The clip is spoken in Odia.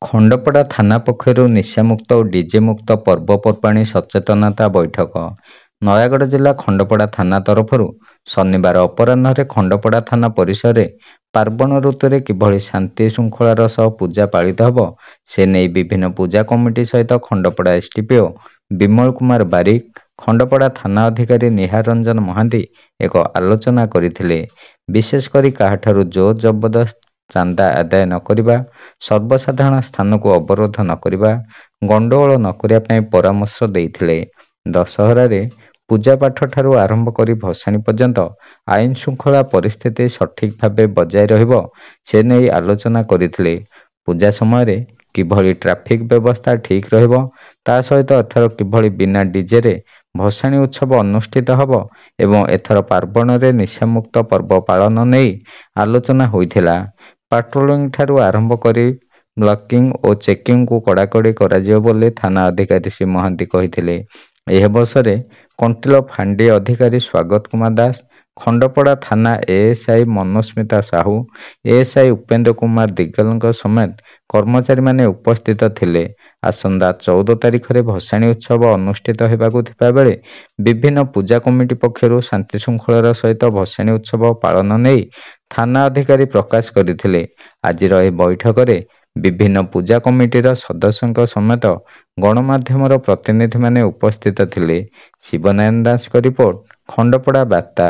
ଖଣ୍ଡପଡ଼ା ଥାନା ପକ୍ଷରୁ ନିଶାମୁକ୍ତ ଓ ଡିଜେ ମୁକ୍ତ ପର୍ବପର୍ବାଣୀ ସଚେତନତା ବୈଠକ। ନୟାଗଡ଼ ଜିଲ୍ଲା ଖଣ୍ଡପଡ଼ା ଥାନା ତରଫରୁ ଶନିବାର ଅପରାହ୍ନରେ ଖଣ୍ଡପଡ଼ା ଥାନା ପରିସରରେ ପାର୍ବଣ ଋତୁରେ କିଭଳି ଶାନ୍ତି ଶୃଙ୍ଖଳାର ସହ ପୂଜା ପାଳିତ ହେବ ସେ ନେଇ ବିଭିନ୍ନ ପୂଜା କମିଟି ସହିତ ଖଣ୍ଡପଡ଼ା ଏସ୍ଡିପିଓ ବିମଳ କୁମାର ବାରିକ, ଖଣ୍ଡପଡ଼ା ଥାନା ଅଧିକାରୀ ନିହାର ରଞ୍ଜନ ମହାନ୍ତି ଏକ ଆଲୋଚନା କରିଥିଲେ। ବିଶେଷ କରି କାହାଠାରୁ ଜୋର ଜବରଦସ୍ତ ଚାନ୍ଦା ଆଦାୟ ନ କରିବା, ସର୍ବସାଧାରଣ ସ୍ଥାନକୁ ଅବରୋଧ ନ କରିବା, ଗଣ୍ଡଗୋଳ ନ କରିବା ପାଇଁ ପରାମର୍ଶ ଦେଇଥିଲେ। ଦଶହରାରେ ପୂଜାପାଠ ଠାରୁ ଆରମ୍ଭ କରି ଭସାଣି ପର୍ଯ୍ୟନ୍ତ ଆଇନ ଶୃଙ୍ଖଳା ପରିସ୍ଥିତି ସଠିକ ଭାବେ ବଜାୟ ରହିବ ସେ ନେଇ ଆଲୋଚନା କରିଥିଲେ। ପୂଜା ସମୟରେ କିଭଳି ଟ୍ରାଫିକ ବ୍ୟବସ୍ଥା ଠିକ ରହିବ, ତା ସହିତ ଏଥର କିଭଳି ବିନା ଡିଜେରେ ଭସାଣି ଉତ୍ସବ ଅନୁଷ୍ଠିତ ହେବ ଏବଂ ଏଥର ପାର୍ବଣରେ ନିଶାମୁକ୍ତ ପର୍ବ ପାଳନ ନେଇ ଆଲୋଚନା ହୋଇଥିଲା। ପାଟ୍ରୋଲିଂ ଠାରୁ ଆରମ୍ଭ କରି ବ୍ଲକିଂ ଓ ଚେକିଂକୁ କଡ଼ାକଡ଼ି କରାଯିବ ବୋଲି ଥାନା ଅଧିକାରୀ ଶ୍ରୀ ମହାନ୍ତି କହିଥିଲେ। ଏହି ଅବସରରେ କଣ୍ଟିଲୋ ଫାଣ୍ଡି ଅଧିକାରୀ ସ୍ୱାଗତ କୁମାର ଦାସ, ଖଣ୍ଡପଡ଼ା ଥାନା ଏଏସ୍ଆଇ ମନସ୍ମିତା ସାହୁ, ଏଏସ୍ଆଇ ଉପେନ୍ଦ୍ର କୁମାର ଦିଗଲଙ୍କ ସମେତ କର୍ମଚାରୀମାନେ ଉପସ୍ଥିତ ଥିଲେ। ଆସନ୍ତା 14 ତାରିଖରେ ଭସାଣି ଉତ୍ସବ ଅନୁଷ୍ଠିତ ହେବାକୁ ଥିବା ବେଳେ ବିଭିନ୍ନ ପୂଜା କମିଟି ପକ୍ଷରୁ ଶାନ୍ତିଶୃଙ୍ଖଳାର ସହିତ ଭସାଣି ଉତ୍ସବ ପାଳନ ନେଇ ଥାନା ଅଧିକାରୀ ପ୍ରକାଶ କରିଥିଲେ। ଆଜିର ଏହି ବୈଠକରେ ବିଭିନ୍ନ ପୂଜା କମିଟିର ସଦସ୍ୟଙ୍କ ସମେତ ଗଣମାଧ୍ୟମର ପ୍ରତିନିଧିମାନେ ଉପସ୍ଥିତ ଥିଲେ। ଶିବନାରାୟଣ ଦାସଙ୍କ ରିପୋର୍ଟ, ଖଣ୍ଡପଡ଼ା ବାର୍ତ୍ତା।